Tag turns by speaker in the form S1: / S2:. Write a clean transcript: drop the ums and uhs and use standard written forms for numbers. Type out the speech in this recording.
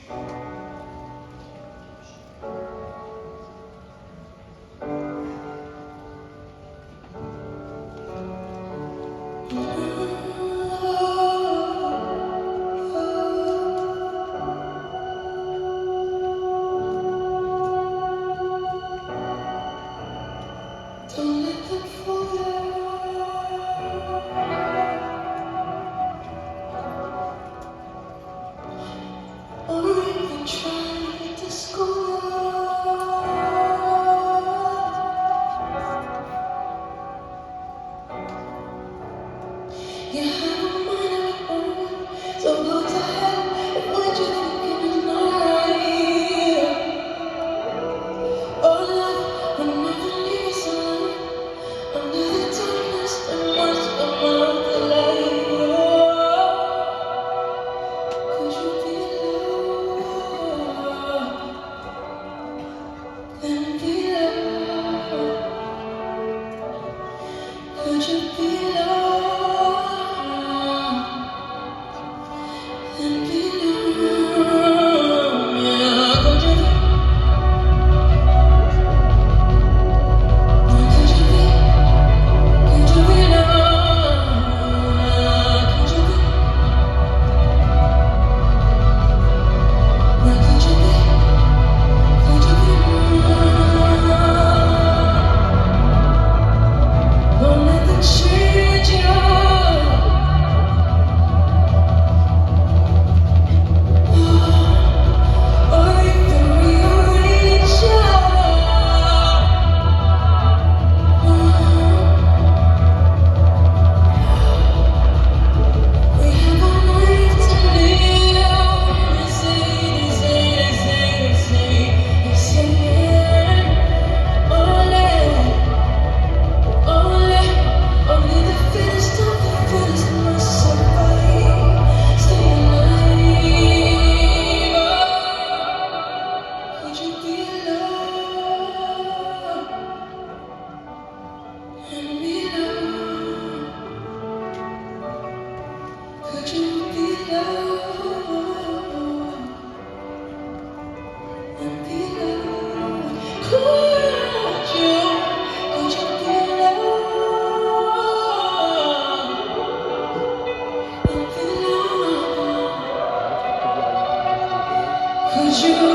S1: Don't let them fool you, or even try to school you. You have a mind of your own, so go to hell if what you're thinking is not right. Oh, love will never leave us alone. Under the darkness and watch above the light. Could you be loved and be loved? Could you be loved and be loved? Yeah, could you be? Could you be? Could you be loved? Could you be? Could you be? Could you be loved? Don't let them change you. Or even rearrange you. We have a life to live. They say it. Only the fittest of the fittest must survive. Stay alive. Could you be loved and be loved? Could you be loved and be loved? Could you be loved and be loved? Could you